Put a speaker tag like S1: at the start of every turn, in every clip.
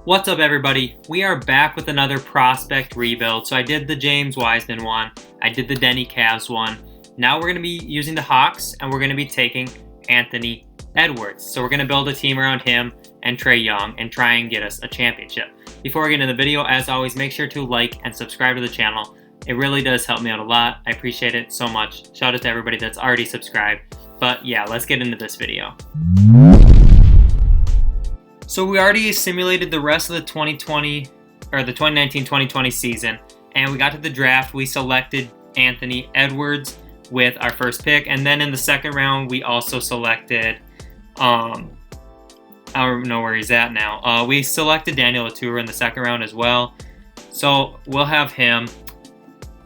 S1: What's up, everybody? We are back with another prospect rebuild. So I did the James Wiseman one. I did the Denny Cavs one. Now we're going to be using the Hawks, and we're going to be taking Anthony Edwards. So we're going to build a team around him and Trae Young and try and get us a championship. Before we get into the video, as always, make sure to like and subscribe to the channel. It really does help me out a lot. I appreciate it so much. Shout out to everybody that's already subscribed. But yeah, let's get into this video. So we already simulated the rest of the 2019-2020 season, and we got to the draft. We selected Anthony Edwards with our first pick, and then in the second round we also selected I don't know where he's at now. We selected Daniel Latour in the second round as well, so we'll have him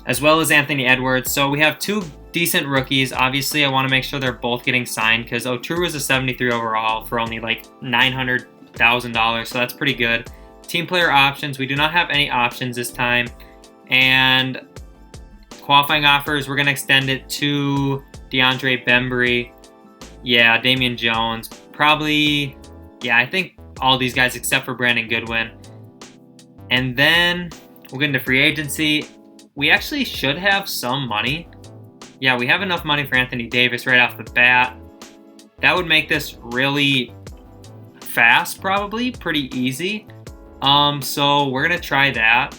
S1: as well as Anthony Edwards. So we have two decent rookies. Obviously I want to make sure they're both getting signed because Latour was a 73 overall for only like $900,000, so that's pretty good. Team player options, we do not have any options this time. And qualifying offers, we're going to extend it to DeAndre Bembry. Yeah, Damian Jones. Probably, yeah, I think all these guys except for Brandon Goodwin. And then we'll get into free agency. We actually should have some money. Yeah, we have enough money for Anthony Davis right off the bat. That would make this really fast, probably pretty easy. So we're gonna try that,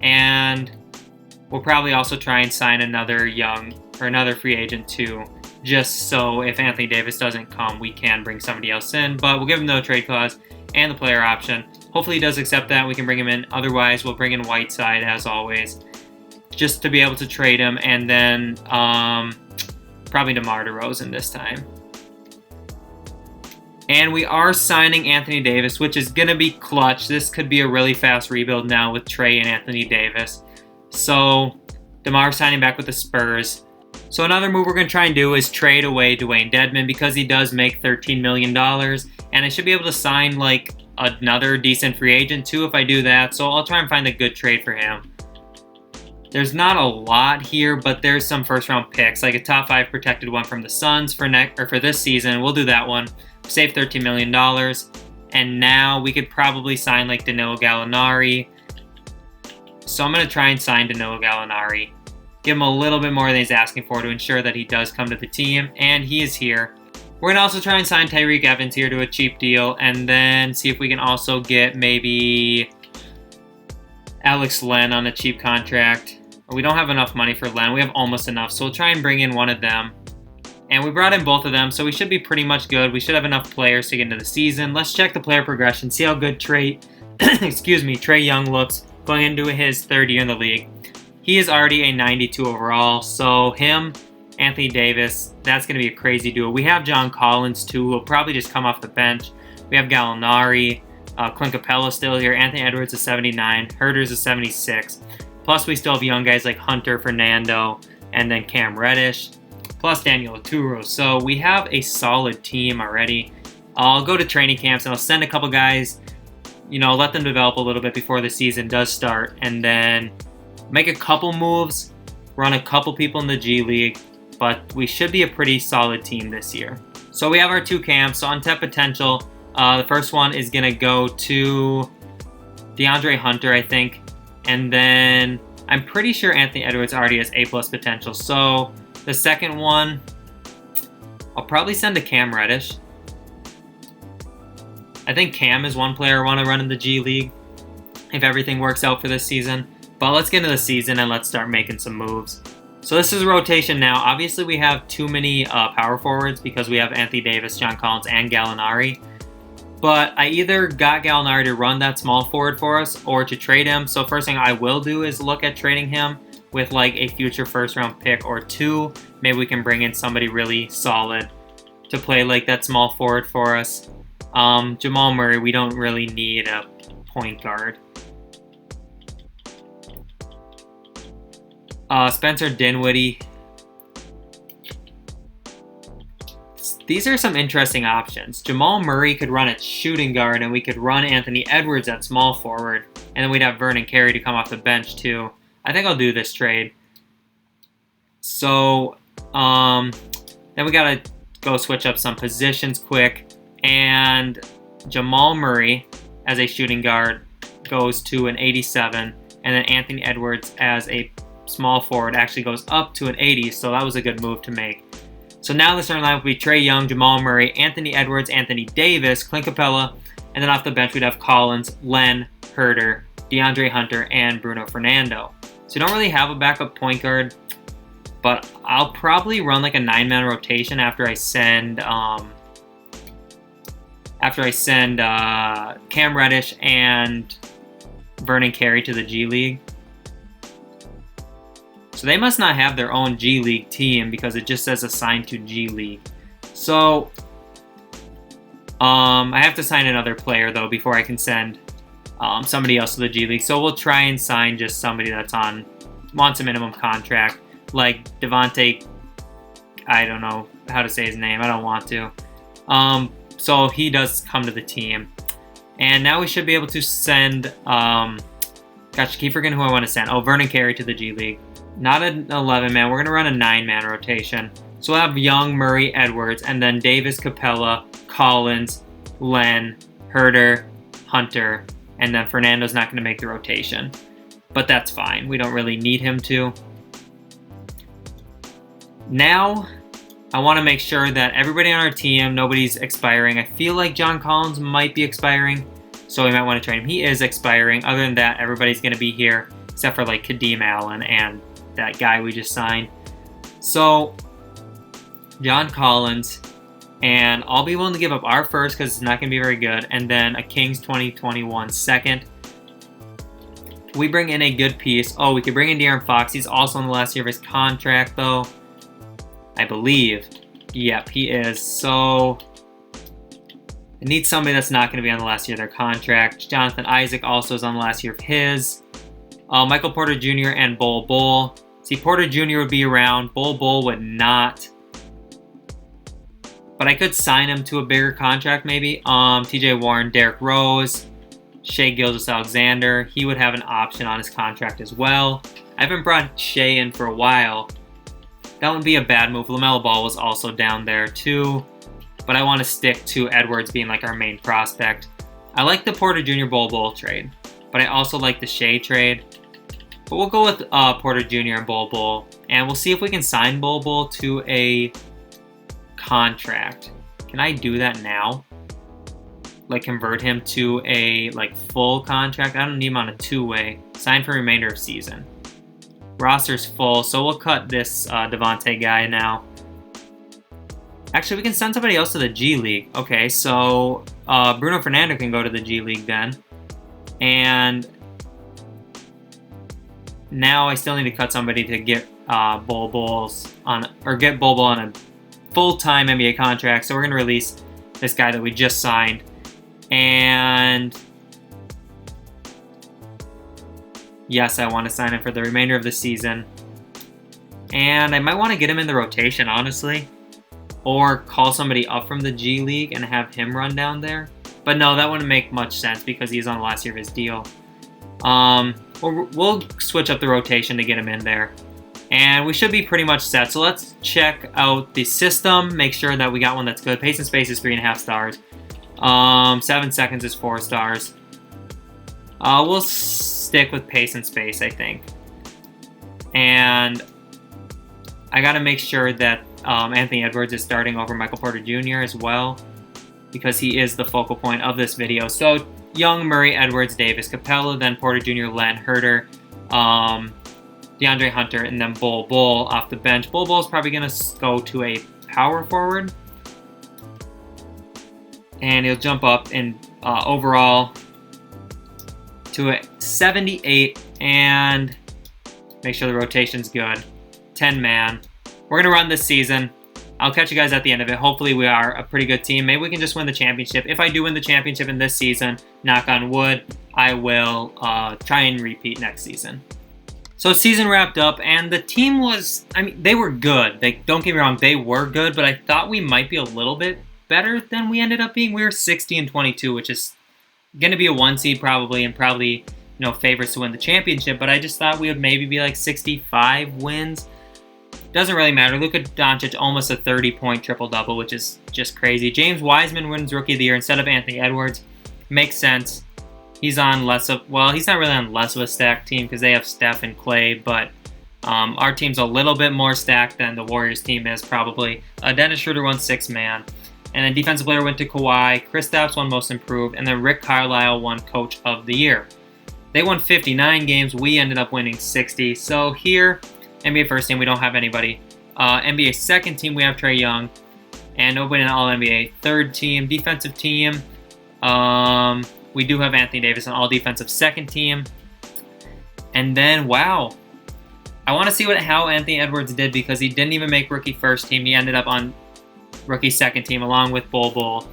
S1: and we'll probably also try and sign another free agent too, just so if Anthony Davis doesn't come, we can bring somebody else in. But we'll give him no trade clause and the player option. Hopefully he does accept that. We can bring him in. Otherwise, we'll bring in Whiteside as always, just to be able to trade him, and then probably DeMar DeRozan this time. And we are signing Anthony Davis, which is going to be clutch. This could be a really fast rebuild now with Trae and Anthony Davis. So DeMar signing back with the Spurs. So another move we're going to try and do is trade away Dwayne Dedmon because he does make $13 million. And I should be able to sign like another decent free agent too if I do that. So I'll try and find a good trade for him. There's not a lot here, but there's some first round picks, like a top 5 protected one from the Suns for this season. We'll do that one. Save $13 million. And now we could probably sign like Danilo Gallinari. So I'm going to try and sign Danilo Gallinari. Give him a little bit more than he's asking for to ensure that he does come to the team. And he is here. We're going to also try and sign Tyreke Evans here to a cheap deal. And then see if we can also get maybe Alex Len on a cheap contract. We don't have enough money for Len. We have almost enough. So we'll try and bring in one of them. And we brought in both of them, so we should be pretty much good. We should have enough players to get into the season. Let's check the player progression, see how good Trae Young looks going into his third year in the league. He is already a 92 overall, so him, Anthony Davis, that's going to be a crazy duo. We have John Collins, too, who will probably just come off the bench. We have Gallinari, Clint Capella still here. Anthony Edwards is 79, Herter's is 76. Plus, we still have young guys like Hunter, Fernando, and then Cam Reddish, plus Daniel Latour. So we have a solid team already. I'll go to training camps and I'll send a couple guys, let them develop a little bit before the season does start, and then make a couple moves, run a couple people in the G League, but we should be a pretty solid team this year. So we have our 2 camps. So untapped potential, the first one is going to go to DeAndre Hunter, I think. And then I'm pretty sure Anthony Edwards already has A+ potential. So the second one, I'll probably send to Cam Reddish. I think Cam is one player I want to run in the G League if everything works out for this season. But let's get into the season and let's start making some moves. So this is a rotation now. Obviously, we have too many power forwards because we have Anthony Davis, John Collins, and Gallinari. But I either got Gallinari to run that small forward for us or to trade him. So first thing I will do is look at trading him with like a future first round pick or 2. Maybe we can bring in somebody really solid to play like that small forward for us. Jamal Murray, we don't really need a point guard. Spencer Dinwiddie. These are some interesting options. Jamal Murray could run at shooting guard, and we could run Anthony Edwards at small forward, and then we'd have Vernon Carey to come off the bench too. I think I'll do this trade. So then we got to go switch up some positions quick. And Jamal Murray as a shooting guard goes to an 87, and then Anthony Edwards as a small forward actually goes up to an 80, so that was a good move to make. So now the starting lineup would be Trae Young, Jamal Murray, Anthony Edwards, Anthony Davis, Clint Capella, and then off the bench we'd have Collins, Len, Herter, DeAndre Hunter, and Bruno Fernando. So we don't really have a backup point guard, but I'll probably run like a 9-man rotation after I send Cam Reddish and Vernon Carey to the G League. So they must not have their own G League team because it just says assigned to G League. So I have to sign another player though before I can send somebody else to the G League. So we'll try and sign just somebody that's wants a minimum contract, like Devontae. I don't know how to say his name. I don't want to. So he does come to the team. And now we should be able to send, gosh, I keep forgetting who I want to send. Oh, Vernon Carey to the G League. Not an 11-man. We're going to run a 9-man rotation. So we'll have Young, Murray, Edwards, and then Davis, Capella, Collins, Len, Herter, Hunter, and then Fernando's not going to make the rotation. But that's fine. We don't really need him to. Now, I want to make sure that everybody on our team, nobody's expiring. I feel like John Collins might be expiring, so we might want to trade him. He is expiring. Other than that, everybody's going to be here, except for like Kadeem Allen and that guy we just signed. So, John Collins, and I'll be willing to give up our first because it's not going to be very good, and then a Kings 2021 second. We bring in a good piece. Oh, we could bring in De'Aaron Fox. He's also in the last year of his contract, though. I believe. Yep, he is. So, I need somebody that's not going to be on the last year of their contract. Jonathan Isaac also is on the last year of his. Michael Porter Jr. and Bol Bol. See, Porter Jr. would be around. Bol Bol would not. But I could sign him to a bigger contract, maybe. TJ Warren, Derrick Rose, Shai Gilgeous-Alexander. He would have an option on his contract as well. I haven't brought Shai in for a while. That wouldn't be a bad move. LaMelo Ball was also down there too. But I want to stick to Edwards being like our main prospect. I like the Porter Jr. Bol Bol trade. But I also like the Shai trade. But we'll go with Porter Jr. and Bol Bol. And we'll see if we can sign Bol Bol to a contract. Can I do that now? Like convert him to a full contract? I don't need him on a 2-way. Sign for remainder of season. Roster's full, so we'll cut this Devontae guy now. Actually, we can send somebody else to the G League. Okay, so Bruno Fernando can go to the G League then. And now I still need to cut somebody to get Bol Bol on a full-time NBA contract. So we're going to release this guy that we just signed. And yes, I want to sign him for the remainder of the season. And I might want to get him in the rotation, honestly. Or call somebody up from the G League and have him run down there. But no, that wouldn't make much sense because he's on the last year of his deal. We'll switch up the rotation to get him in there. And we should be pretty much set. So let's check out the system. Make sure that we got one that's good. Pace and space is 3.5 stars. 7 seconds is 4 stars. We'll stick with pace and space, I think. And I got to make sure that Anthony Edwards is starting over Michael Porter Jr. as well, because he is the focal point of this video. So Young, Murray, Edwards, Davis, Capella, then Porter Jr., Len, Herter, DeAndre Hunter, and then Bol Bol off the bench. Bol Bol is probably going to go to a power forward. And he'll jump up in overall to a 78 and make sure the rotation's good. 10-man. We're going to run this season. I'll catch you guys at the end of it. Hopefully we are a pretty good team. Maybe we can just win the championship. If I do win the championship in this season, knock on wood, I will try and repeat next season. So season wrapped up, and the team was, they were good. Don't get me wrong, they were good, but I thought we might be a little bit better than we ended up being. We were 60-22, which is going to be a 1 seed probably, and probably, favorites to win the championship, but I just thought we would maybe be like 65 wins. Doesn't really matter. Luka Doncic almost a 30-point triple-double, which is just crazy. James Wiseman wins Rookie of the Year instead of Anthony Edwards. Makes sense. He's on he's not really on less of a stacked team because they have Steph and Clay, but our team's a little bit more stacked than the Warriors team is probably. Dennis Schroeder won 6-man. And then defensive player went to Kawhi. Kristaps won most improved. And then Rick Carlisle won coach of the year. They won 59 games. We ended up winning 60. So here, NBA first team, we don't have anybody. NBA second team, we have Trae Young. And nobody in All-NBA. Third team, defensive team. We do have Anthony Davis on all defensive second team. And then, wow. I want to see how Anthony Edwards did because he didn't even make rookie first team. He ended up on rookie second team along with Bol Bol.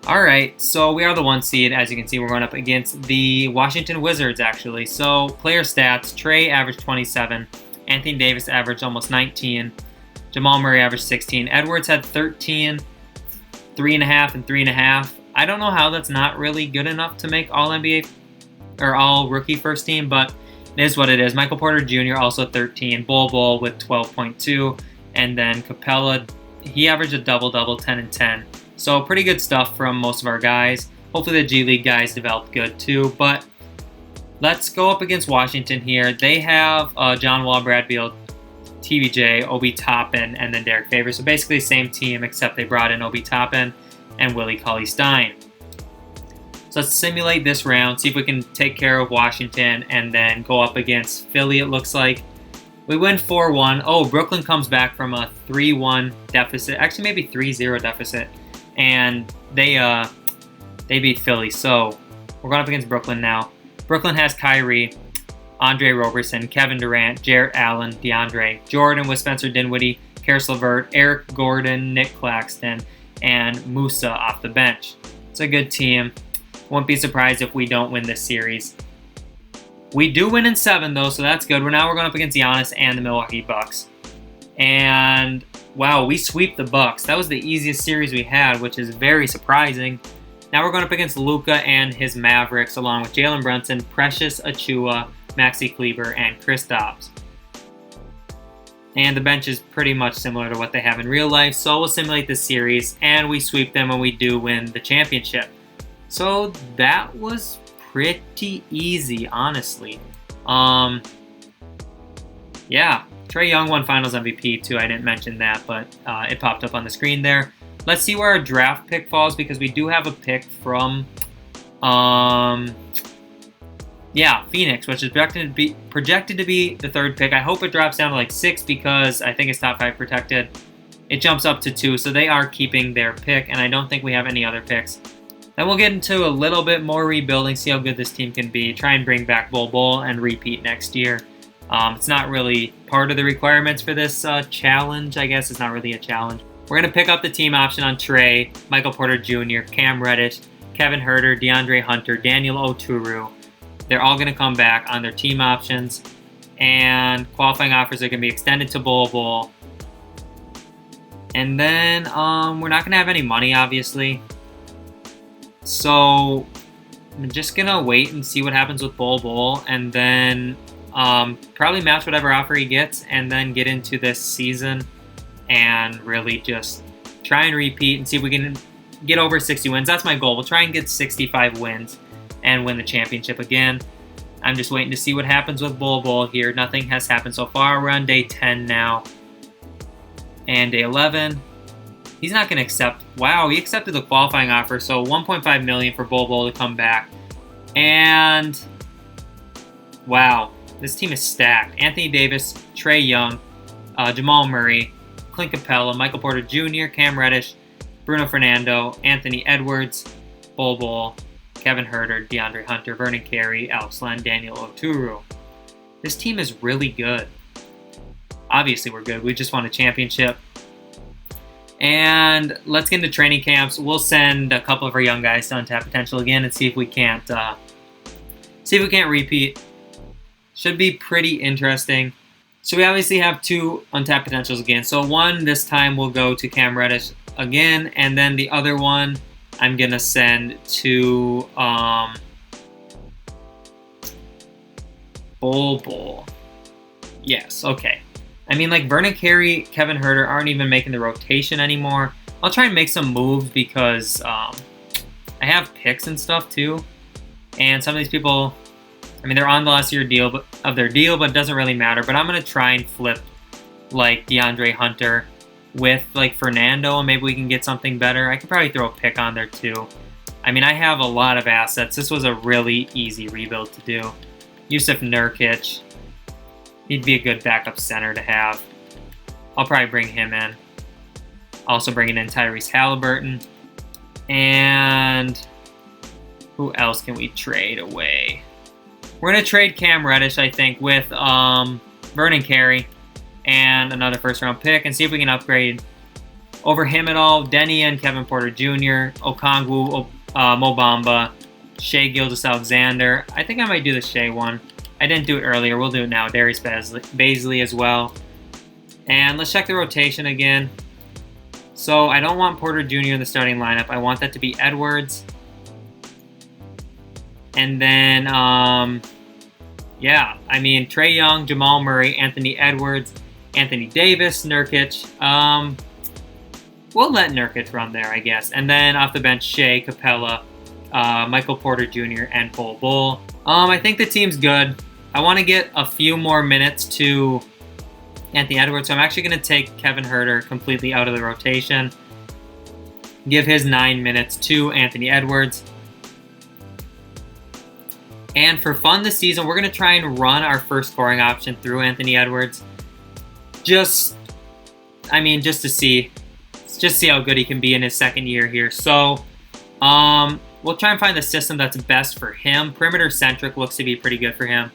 S1: All right, so we are the 1 seed. As you can see, we're going up against the Washington Wizards, actually. So player stats, Trae averaged 27. Anthony Davis averaged almost 19. Jamal Murray averaged 16. Edwards had 13, 3.5, and 3.5. I don't know how that's not really good enough to make All-NBA or All-Rookie first team, but it is what it is. Michael Porter Jr. also 13. Bol Bol with 12.2. And then Capella, he averaged a double-double, 10 and 10. So pretty good stuff from most of our guys. Hopefully the G League guys developed good too. But let's go up against Washington here. They have John Wall, Brad Beal, TBJ, Obi Toppin, and then Derek Favors. So basically the same team except they brought in Obi Toppin and Willie Cauley-Stein. So let's simulate this round, see if we can take care of Washington and then go up against Philly, it looks like. We win 4-1. Oh, Brooklyn comes back from a 3-1 deficit. Actually, maybe 3-0 deficit. And they beat Philly. So we're going up against Brooklyn now. Brooklyn has Kyrie, Andre Roberson, Kevin Durant, Jarrett Allen, DeAndre Jordan with Spencer Dinwiddie, Karis LeVert, Eric Gordon, Nick Claxton, and Musa off the bench. It's a good team. Won't be surprised if we don't win this series. We do win in 7, though, so that's good. Now we're going up against Giannis and the Milwaukee Bucks. And, wow, we sweep the Bucks. That was the easiest series we had, which is very surprising. Now we're going up against Luka and his Mavericks, along with Jalen Brunson, Precious Achiuwa, Maxi Kleber, and Kristaps. And the bench is pretty much similar to what they have in real life, so we'll simulate this series, and we sweep them and we do win the championship. So that was pretty easy, honestly. Yeah, Trae Young won Finals MVP too. I didn't mention that, but it popped up on the screen there. Let's see where our draft pick falls because we do have a pick from, Phoenix, which is projected to be the 3rd pick. I hope it drops down to like 6 because I think it's top 5 protected. It jumps up to 2, so they are keeping their pick, and I don't think we have any other picks. Then we'll get into a little bit more rebuilding, see how good this team can be, try and bring back Bol Bol and repeat next year. It's not really part of the requirements for this challenge, I guess. It's not really a challenge. We're going to pick up the team option on Trae, Michael Porter Jr., Cam Reddish, Kevin Huerter, DeAndre Hunter, Daniel Oturu. They're all going to come back on their team options. And qualifying offers are going to be extended to Bol Bol. And then we're not going to have any money, obviously. So I'm just going to wait and see what happens with Bol Bol. And then probably match whatever offer he gets. And then get into this season and really just try and repeat and see if we can get over 60 wins. That's my goal. We'll try and get 65 wins and win the championship again. I'm just waiting to see what happens with Bol Bol here. Nothing has happened so far. We're on day 10 now. And day 11. He's not going to accept. Wow, he accepted the qualifying offer. So $1.5 million for Bol Bol to come back. And wow, this team is stacked. Anthony Davis, Trae Young, Jamal Murray, Clint Capella, Michael Porter Jr., Cam Reddish, Bruno Fernando, Anthony Edwards, Bol Bol, Kevin Huerter, DeAndre Hunter, Vernon Carey, Alex Len, Daniel Oturu. This team is really good. Obviously, we're good. We just won a championship. And let's get into training camps. We'll send a couple of our young guys to Untapped Potential again and see if we can't repeat. Should be pretty interesting. So we obviously have 2 Untapped Potentials again. So one this time will go to Cam Reddish again, and then the other one I'm gonna send to Bol Bol. Yes, okay. I mean, like Vernon Carey, Kevin Huerter aren't even making the rotation anymore. I'll try and make some moves because I have picks and stuff too. And some of these people, I mean, they're on the last year of their deal, but it doesn't really matter. But I'm going to try and flip like DeAndre Hunter with like Fernando, and maybe we can get something better. I could probably throw a pick on there too. I mean, I have a lot of assets. This was a really easy rebuild to do. Yusuf Nurkic, he'd be a good backup center to have. I'll probably bring him in. Also bringing in Tyrese Halliburton. And who else can we trade away? We're going to trade Cam Reddish, I think, with Vernon Carey and another first-round pick and see if we can upgrade over him at all. Denny and Kevin Porter Jr., Okongwu, Mo Bamba, Shai Gilgeous-Alexander. I think I might do the Shai one. I didn't do it earlier. We'll do it now. Darius Bazley as well. And let's check the rotation again. So I don't want Porter Jr. in the starting lineup. I want that to be Edwards. And then, yeah, I mean, Trae Young, Jamal Murray, Anthony Edwards, Anthony Davis, Nurkic. We'll let Nurkic run there, I guess. And then off the bench, Shea, Capella, Michael Porter Jr., and Bol Bol. I think the team's good. I want to get a few more minutes to Anthony Edwards, so I'm actually going to take Kevin Huerter completely out of the rotation. Give his 9 minutes to Anthony Edwards. And for fun this season, we're going to try and run our first scoring option through Anthony Edwards. Just to see how good he can be in his second year here. So, we'll try and find the system that's best for him. Perimeter-centric looks to be pretty good for him.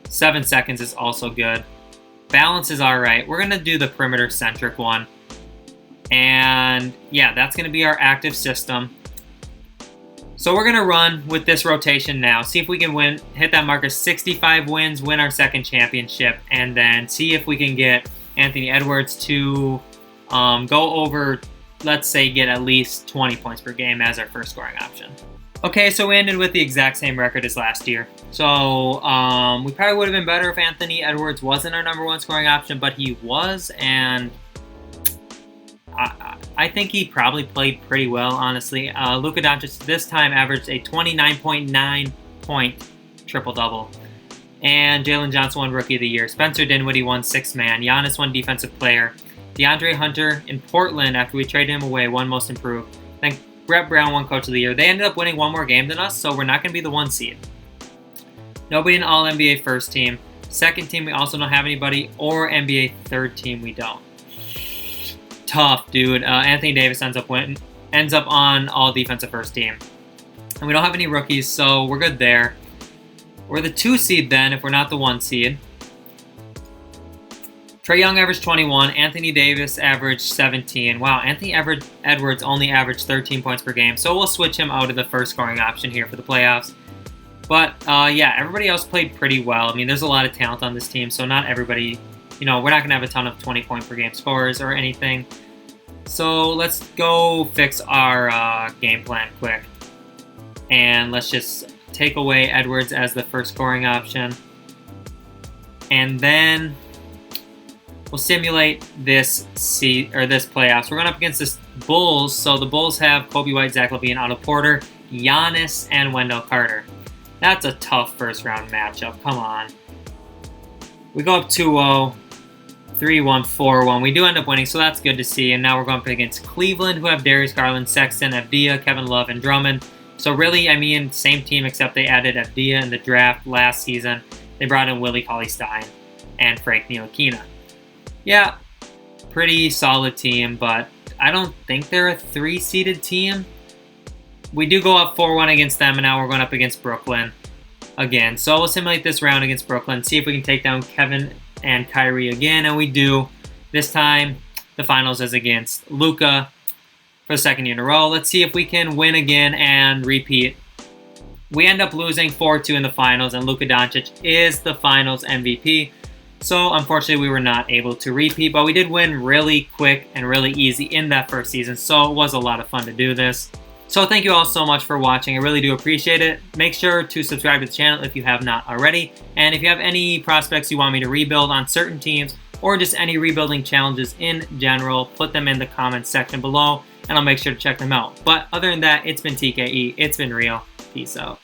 S1: 7 seconds is also good. Balance is all right. We're going to do the perimeter-centric one. And, yeah, that's going to be our active system. So we're going to run with this rotation now. See if we can hit that mark of 65 wins, win our second championship, and then see if we can get Anthony Edwards to go over, let's say, get at least 20 points per game as our first scoring option. Okay, so we ended with the exact same record as last year. So we probably would have been better if Anthony Edwards wasn't our number one scoring option, but he was, and I think he probably played pretty well, honestly. Luka Doncic this time averaged a 29.9 point triple-double. And Jalen Johnson won Rookie of the Year. Spencer Dinwiddie won Sixth Man. Giannis won Defensive Player. DeAndre Hunter in Portland, after we traded him away, won Most Improved. Then Brett Brown won Coach of the Year. They ended up winning one more game than us, so we're not going to be the 1 seed. Nobody in All-NBA first team. Second team, we also don't have anybody. Or NBA third team, we don't. Tough, dude. Anthony Davis ends up on all defensive first team. And we don't have any rookies, so we're good there. We're the 2 seed then, if we're not the 1 seed. Trae Young averaged 21. Anthony Davis averaged 17. Wow, Anthony Edwards only averaged 13 points per game, so we'll switch him out of the first scoring option here for the playoffs. But, yeah, everybody else played pretty well. I mean, there's a lot of talent on this team, so not everybody, we're not going to have a ton of 20-point per game scorers or anything. So let's go fix our game plan quick. And let's just take away Edwards as the first scoring option. And then we'll simulate this playoffs. We're going up against the Bulls. So the Bulls have Kobe White, Zach LaVine, Otto Porter, Giannis, and Wendell Carter. That's a tough first-round matchup. Come on. We go up 2-0, 3-1, 4-1. We do end up winning, so that's good to see. And now we're going up against Cleveland, who have Darius Garland, Sexton, Avdija, Kevin Love, and Drummond. So really, I mean, same team, except they added Avdija in the draft last season. They brought in Willie Cauley-Stein and Frank Ntilikina. Yeah, pretty solid team, but I don't think they're a 3-seeded team. We do go up 4-1 against them, and now we're going up against Brooklyn again. So we'll simulate this round against Brooklyn, see if we can take down Kevin and Kyrie again, and we do. This time, the finals is against Luka for the second year in a row. Let's see if we can win again and repeat. We end up losing 4-2 in the finals, and Luka Doncic is the finals MVP. So, unfortunately, we were not able to repeat, but we did win really quick and really easy in that first season, so it was a lot of fun to do this. So thank you all so much for watching. I really do appreciate it. Make sure to subscribe to the channel if you have not already. And if you have any prospects you want me to rebuild on certain teams or just any rebuilding challenges in general, put them in the comments section below. and I'll make sure to check them out. But other than that, it's been TKE. It's been real. Peace out.